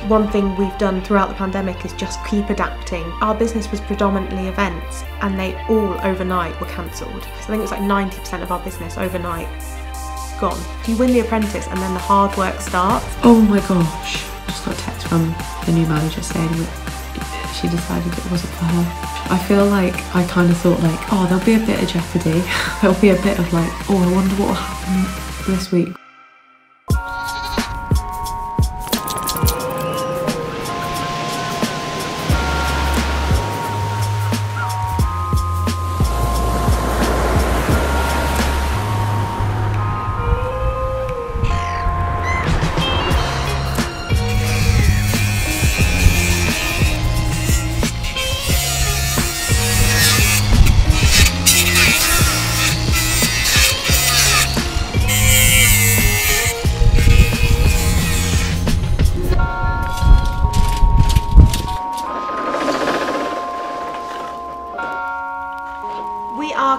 One thing we've done throughout the pandemic is just keep adapting. Our business was predominantly events and they all overnight were cancelled. So I think it was like 90% of our business overnight gone. You win the apprentice and then the hard work starts. Oh my gosh, I just got a text from the new manager saying that she decided it wasn't for her. I feel like I kind of thought like, oh, there'll be a bit of jeopardy. There'll be a bit of like, oh, I wonder what will happen this week.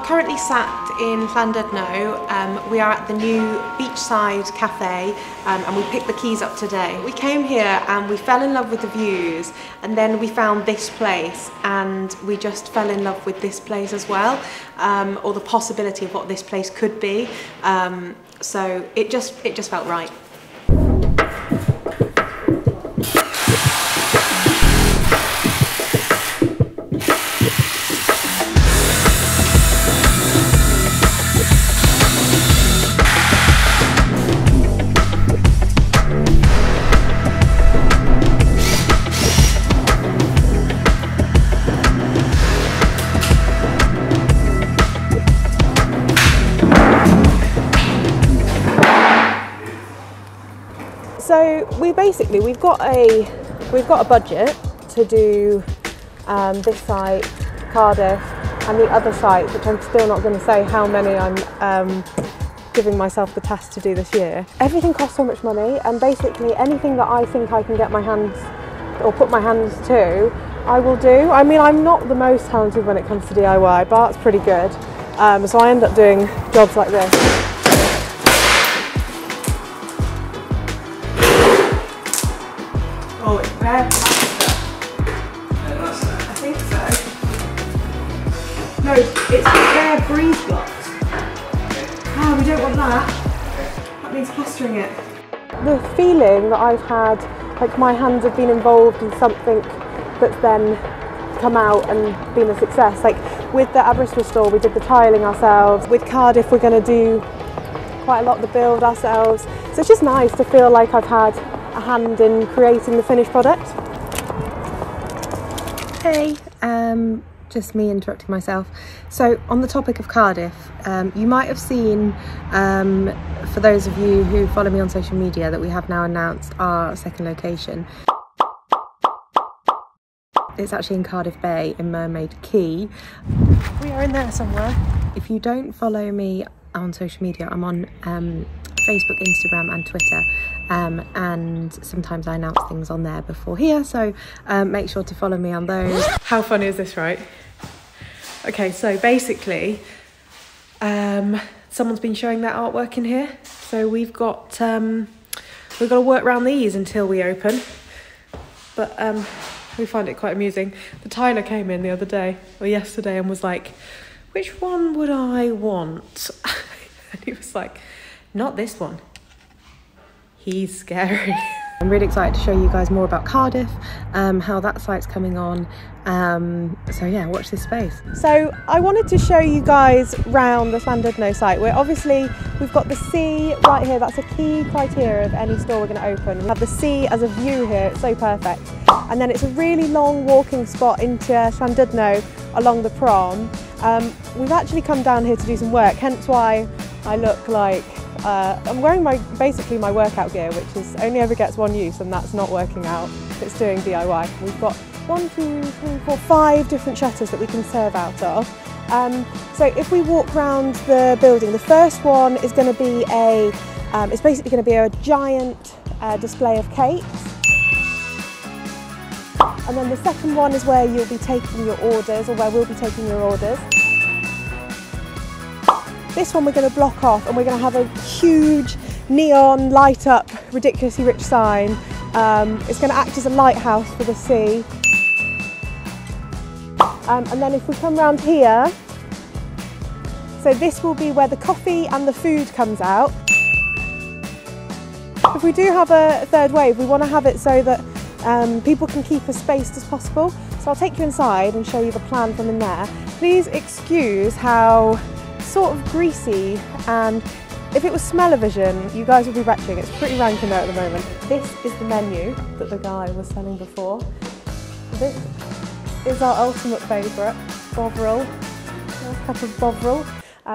Currently sat in Llandudno. We are at the new beachside cafe and we picked the keys up today. We came here and we fell in love with the views, and then we found this place and we just fell in love with this place as well, or the possibility of what this place could be. So it just felt right. So we've got a budget to do this site, Cardiff, and the other sites, which I'm still not going to say how many I'm giving myself the task to do this year. Everything costs so much money, and basically anything that I think I can get my hands or put my hands to, I will do. I mean, I'm not the most talented when it comes to DIY, but it's pretty good. So I end up doing jobs like this. Oh, it's bare plaster. I think so. No, it's bare breeze blocks. Ah, we don't want that. That means plastering it. The feeling that I've had, like my hands have been involved in something that's then come out and been a success. Like with the Aberystwyth store, we did the tiling ourselves. With Cardiff, we're going to do quite a lot of the build ourselves. So it's just nice to feel like I've had a hand in creating the finished product. Hey, just me interrupting myself. So on the topic of Cardiff, you might have seen, for those of you who follow me on social media, that we have now announced our second location. It's actually in Cardiff Bay in Mermaid Quay. We are in there somewhere. If you don't follow me on social media, I'm on Facebook, Instagram and Twitter, and sometimes I announce things on there before here, so make sure to follow me on those. How funny is this, right? Okay, so basically someone's been showing their artwork in here, so we've got to work around these until we open, but we find it quite amusing. The tiler came in the other day or yesterday and was like, which one would I want? And he was like, not this one. He's scary. I'm really excited to show you guys more about Cardiff, how that site's coming on. So yeah, watch this space. So I wanted to show you guys round the Llandudno site, where obviously we've got the sea right here. That's a key criteria of any store we're going to open. We have the sea as a view here, it's so perfect. And then it's a really long walking spot into Llandudno along the prom. We've actually come down here to do some work, hence why I look like I'm wearing basically my workout gear, which is only ever gets one use, and that's not working out, it's doing DIY. We've got 1, 2, 3, 4, 5 different shutters that we can serve out of. So if we walk around the building, the first one is going to be it's basically going to be a giant display of cakes. And then the second one is where you'll be taking your orders, or where we'll be taking your orders. This one we're going to block off, and we're going to have a huge neon light up ridiculously rich sign It's going to act as a lighthouse for the sea. And then if we come round here, so this will be where the coffee and the food comes out. If we do have a third wave, we want to have it so that people can keep as spaced as possible. So I'll take you inside and show you the plan from in there. Please excuse how sort of greasy, and if it was smell-o-vision, you guys would be retching. It's pretty rank in there at the moment. This is the menu that the guy was selling before. This is our ultimate favourite, bovril. A cup of bovril.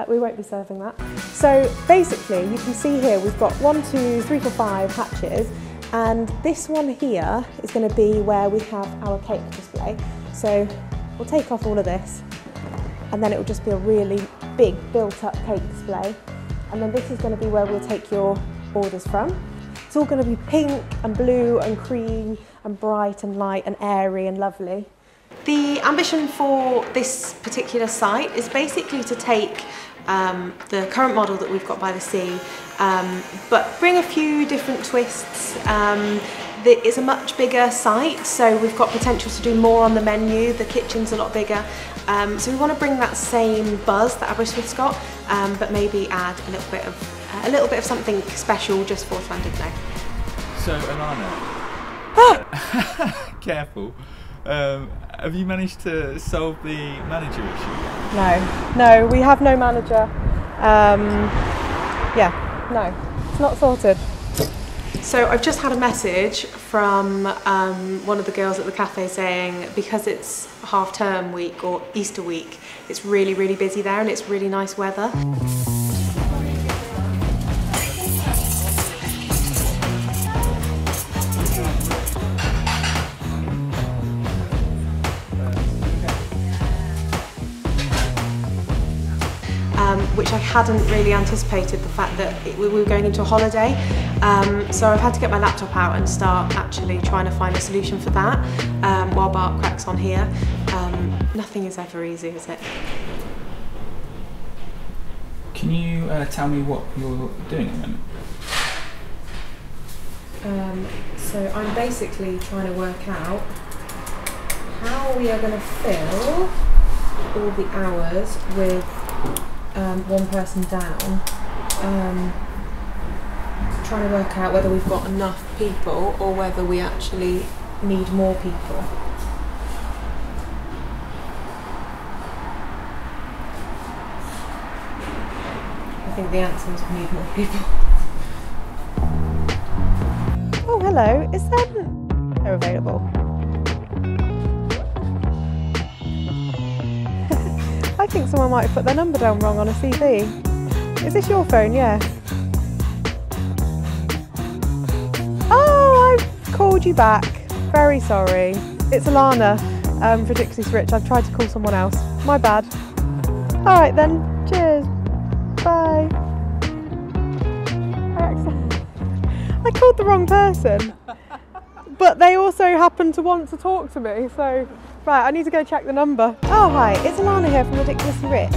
We won't be serving that. So basically, you can see here we've got 1, 2, 3, 4, 5 hatches, and this one here is going to be where we have our cake display. So we'll take off all of this, and then it will just be a really big built-up cake display. And then this is going to be where we'll take your orders from. It's all going to be pink and blue and cream and bright and light and airy and lovely. The ambition for this particular site is basically to take the current model that we've got by the sea, but bring a few different twists. It's a much bigger site, so we've got potential to do more on the menu. The kitchen's a lot bigger, so we want to bring that same buzz that Aberystwyth's got, but maybe add a little bit of something special just for Llandudno. So Alana, careful. Have you managed to solve the manager issue yet? No, we have no manager. Yeah, no, it's not sorted. So I've just had a message from one of the girls at the cafe saying because it's half-term week or Easter week, it's really, really busy there and it's really nice weather. Which I hadn't really anticipated, the fact that we were going into a holiday. So I've had to get my laptop out and start actually trying to find a solution for that while Bart cracks on here. Nothing is ever easy, is it? Can you tell me what you're doing at the moment? So I'm basically trying to work out how we are going to fill all the hours with one person down, trying to work out whether we've got enough people or whether we actually need more people. I think the answer is we need more people. Oh, hello. Is they're available? I think someone might have put their number down wrong on a CV. Is this your phone? Yeah. Oh, I've called you back. Very sorry. It's Alana for Dixie's Rich. I've tried to call someone else. My bad. All right then. Cheers. Bye. I called the wrong person. But they also happen to want to talk to me, so right, I need to go check the number. Oh hi, it's Alana here from Ridiculously Rich.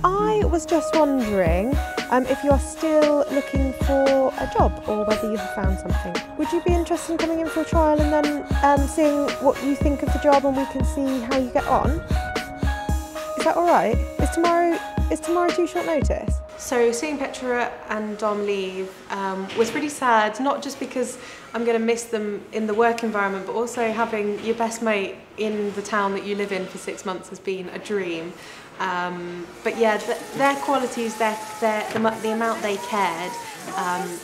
I was just wondering if you're still looking for a job or whether you have found something. Would you be interested in coming in for a trial and then seeing what you think of the job and we can see how you get on? Is that alright? Is tomorrow too short notice? So seeing Petra and Dom leave was really sad, not just because I'm going to miss them in the work environment, but also having your best mate in the town that you live in for 6 months has been a dream. But yeah, their qualities, the amount they cared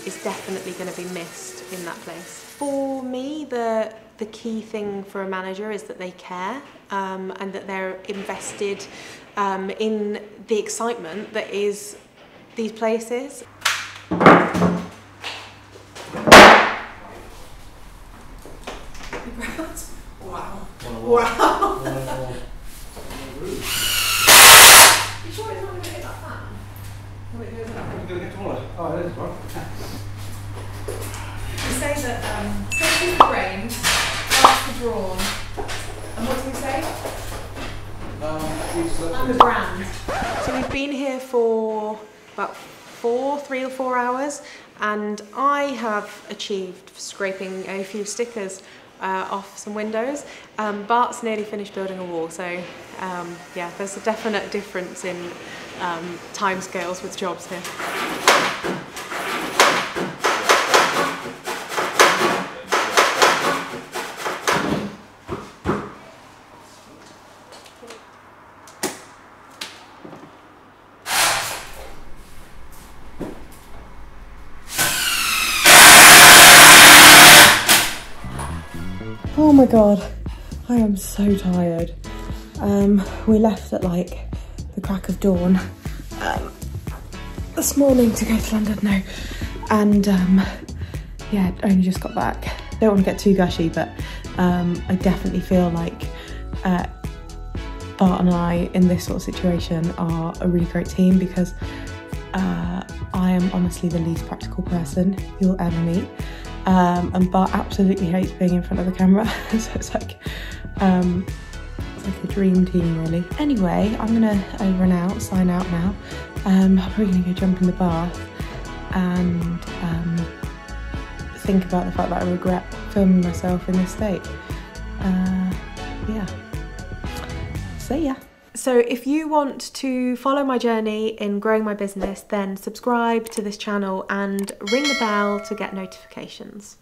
is definitely going to be missed in that place. For me, the key thing for a manager is that they care and that they're invested in the excitement that is these places. Wow. Wow. You sure it's not going to hit that fan? No, it goes up. It's going to get taller. Oh, it is, right? You say that something's brained, that's the BRAWN. And what do you say? I'm the brand. So we've been here for about 3 or 4 hours, and I have achieved scraping a few stickers off some windows. Bart's nearly finished building a wall, so yeah, there's a definite difference in timescales with jobs here. Oh my god, I am so tired. We left at like the crack of dawn this morning to go to Llandudno, and yeah, only just got back. Don't want to get too gushy, but I definitely feel like Bart and I in this sort of situation are a really great team, because I am honestly the least practical person you'll ever meet. And Bart absolutely hates being in front of the camera, so it's like a dream team really. Anyway, I'm gonna over and out, sign out now. I'm probably gonna go jump in the bath and think about the fact that I regret filming myself in this state. Yeah, see ya. So if you want to follow my journey in growing my business, then subscribe to this channel and ring the bell to get notifications.